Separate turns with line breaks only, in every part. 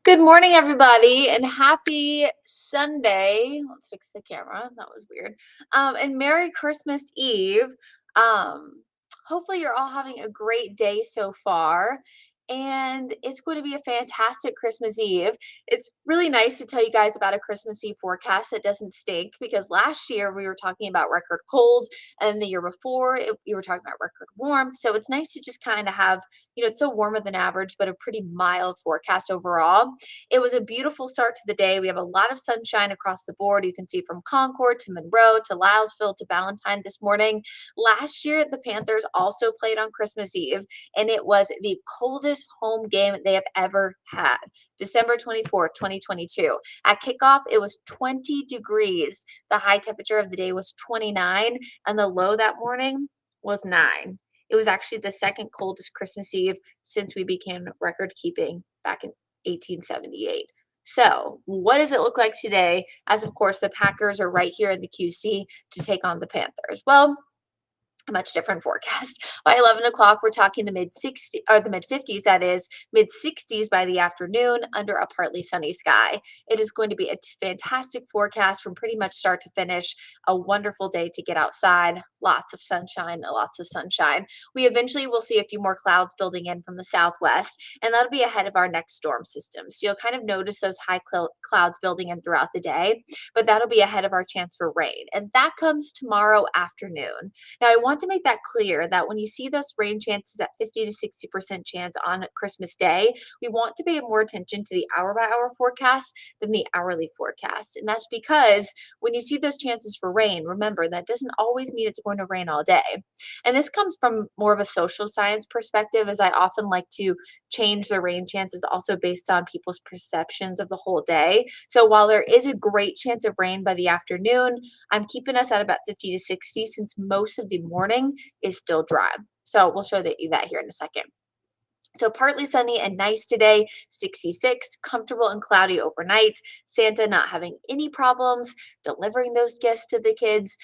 Good morning, everybody, and happy Sunday. Let's fix the camera. That was weird. And Merry Christmas Eve. Um, Hopefully, you're all having a great day so far. And it's going to be a fantastic Christmas Eve. It's really nice to tell you guys about a Christmas Eve forecast that doesn't stink because last year we were talking about record cold, and the year before we were talking about record warm. So it's nice to just kind of have, it's so warmer than average, but a pretty mild forecast overall. It was a beautiful start to the day. We have a lot of sunshine across the board. You can see from Concord to Monroe to Lylesville to Ballantyne this morning. Last year, the Panthers also played on Christmas Eve, and it was the coldest home game they have ever had. December 24th, 2022. At kickoff, it was 20 degrees. The high temperature of the day was 29, and the low that morning was 9. It was actually the second coldest Christmas Eve since we began record keeping back in 1878. So, what does it look like today? As of course, the Packers are right here in the QC to take on the Panthers. Well, a much different forecast. By 11 o'clock, we're talking the mid 60s or the mid 50s, that is, mid 60s by the afternoon under a partly sunny sky. It is going to be a fantastic forecast from pretty much start to finish. A wonderful day to get outside. Lots of sunshine, lots of sunshine. We eventually will see a few more clouds building in from the southwest, and that'll be ahead of our next storm system. So you'll kind of notice those high clouds building in throughout the day, but that'll be ahead of our chance for rain. And that comes tomorrow afternoon. Now, I want to make that clear that when you see those rain chances at 50 to 60% chance on Christmas Day, we want to pay more attention to the hour by hour forecast than the hourly forecast. And that's because when you see those chances for rain, remember that doesn't always mean it's going to rain all day. And this comes from more of a social science perspective, as I often like to change the rain chances also based on people's perceptions of the whole day. So while there is a great chance of rain by the afternoon, I'm keeping us at about 50 to 60 since most of the morning is still dry. So we'll show you that here in a second. So partly sunny and nice today, 66, comfortable and cloudy overnight. Santa not having any problems delivering those gifts to the kids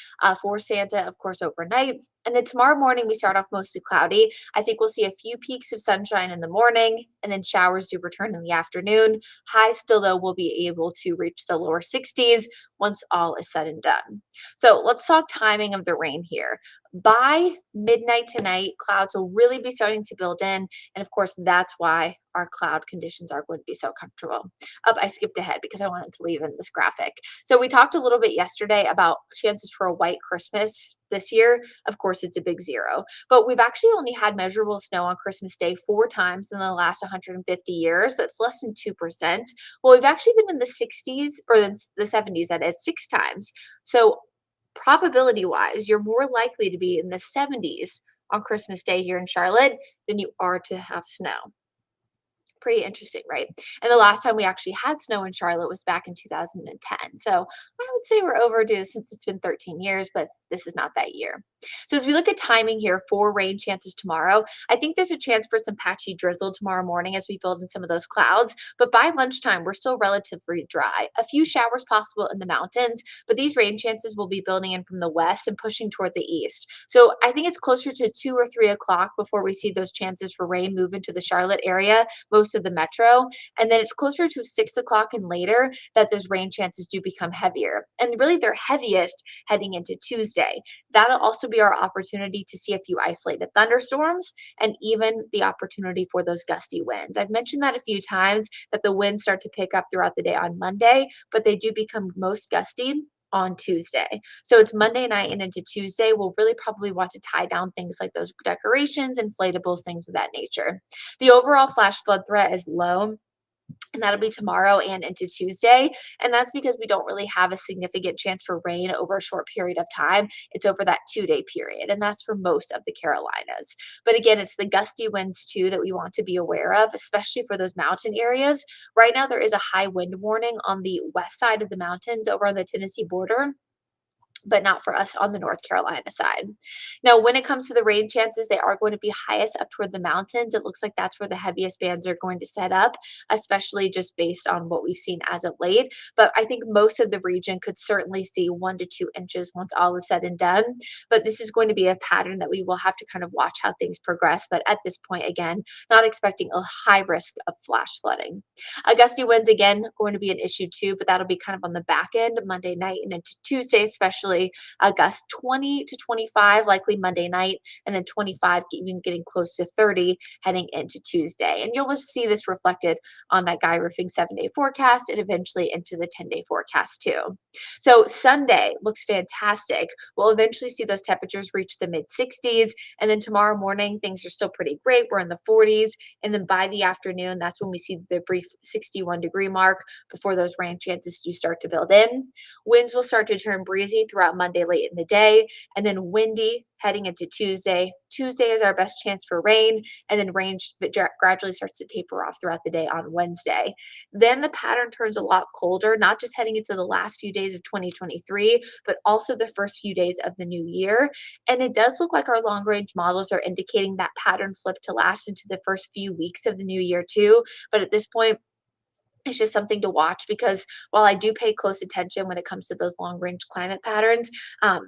for Santa, of course, overnight. And then tomorrow morning, we start off mostly cloudy. I think we'll see a few peaks of sunshine in the morning, and then showers do return in the afternoon. Highs still, though, will be able to reach the lower 60s once all is said and done. So let's talk timing of the rain here. By midnight tonight, clouds will really be starting to build in. And of course, that's why our cloud conditions are going to be so comfortable. I skipped ahead because I wanted to leave in this graphic. So we talked a little bit yesterday about chances for a white Christmas this year. Of course, it's a big zero. But we've actually only had measurable snow on Christmas Day 4 times in the last 150 years. That's less than 2%. Well, we've actually been in the 60s or the 70s, that is 6 times. So probability wise, you're more likely to be in the 70s on Christmas Day here in Charlotte than you are to have snow. Pretty interesting, right? And the last time we actually had snow in Charlotte was back in 2010. So I would say we're overdue since it's been 13 years, but this is not that year. So as we look at timing here for rain chances tomorrow, I think there's a chance for some patchy drizzle tomorrow morning as we build in some of those clouds. But by lunchtime, we're still relatively dry. A few showers possible in the mountains, but these rain chances will be building in from the west and pushing toward the east. So I think it's closer to 2 or 3 o'clock before we see those chances for rain move into the Charlotte area, most of the metro. And then it's closer to 6 o'clock and later that those rain chances do become heavier. And really, they're heaviest heading into Tuesday. That'll also be our opportunity to see a few isolated thunderstorms and even the opportunity for those gusty winds. I've mentioned that a few times that the winds start to pick up throughout the day on Monday, but they do become most gusty on Tuesday. So it's Monday night and into Tuesday. We'll really probably want to tie down things like those decorations, inflatables, things of that nature. The overall flash flood threat is low, and that'll be tomorrow and into Tuesday. And that's because we don't really have a significant chance for rain over a short period of time. It's over that 2-day period, and that's for most of the Carolinas. But again, it's the gusty winds too that we want to be aware of, especially for those mountain areas. Right now, there is a high wind warning on the west side of the mountains over on the Tennessee border. but not for us on the North Carolina side. Now, when it comes to the rain chances, they are going to be highest up toward the mountains. It looks like that's where the heaviest bands are going to set up, especially just based on what we've seen as of late. But I think most of the region could certainly see 1 to 2 inches once all is said and done. But this is going to be a pattern that we will have to kind of watch how things progress. But at this point, again, not expecting a high risk of flash flooding. Gusty winds, again, going to be an issue too, but that'll be kind of on the back end, Monday night and into Tuesday, especially gusts 20 to 25, likely Monday night, and then 25, even getting close to 30 heading into Tuesday. And you'll see this reflected on that Guy Roofing 7-day forecast and eventually into the 10-day forecast too. So Sunday looks fantastic. We'll eventually see those temperatures reach the mid 60s. And then tomorrow morning, things are still pretty great. We're in the 40s. And then by the afternoon, that's when we see the brief 61-degree mark before those rain chances do start to build in. Winds will start to turn breezy throughout Monday late in the day, and then windy heading into Tuesday. Tuesday is our best chance for rain, and then rain gradually starts to taper off throughout the day on Wednesday. Then the pattern turns a lot colder, not just heading into the last few days of 2023, but also the first few days of the new year. And it does look like our long range models are indicating that pattern flip to last into the first few weeks of the new year, too. But at this point, it's just something to watch because while I do pay close attention when it comes to those long range climate patterns,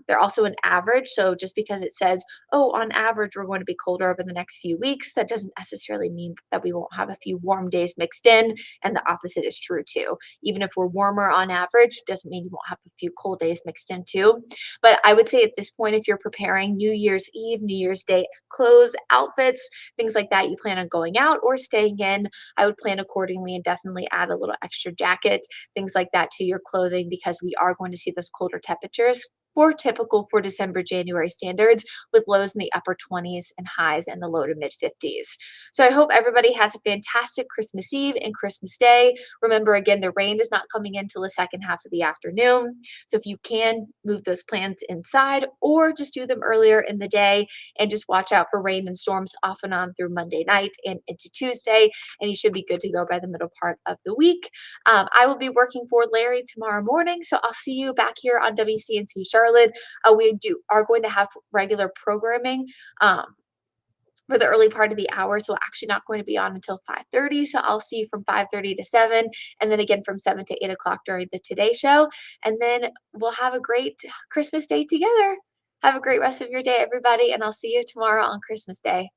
they're also an average. So just because it says, oh, on average, we're going to be colder over the next few weeks, that doesn't necessarily mean that we won't have a few warm days mixed in. And the opposite is true too. Even if we're warmer on average, doesn't mean you won't have a few cold days mixed in too. But I would say at this point, if you're preparing New Year's Eve, New Year's Day clothes, outfits, things like that, you plan on going out or staying in, I would plan accordingly and definitely add a little extra jacket, things like that to your clothing because we are going to see those colder temperatures. More typical for December, January standards with lows in the upper 20s and highs in the low to mid 50s. So I hope everybody has a fantastic Christmas Eve and Christmas Day. Remember, again, the rain is not coming in till the second half of the afternoon. So if you can move those plans inside or just do them earlier in the day and just watch out for rain and storms off and on through Monday night and into Tuesday, and you should be good to go by the middle part of the week. I will be working for Larry tomorrow morning, so I'll see you back here on WCNC Charlotte. We are going to have regular programming. For the early part of the hour, so actually not going to be on until 5:30. So I'll see you from 5:30 to 7, and then again from 7 to 8 o'clock during the Today Show. And then we'll have a great Christmas day together. Have a great rest of your day, everybody, and I'll see you tomorrow on Christmas Day.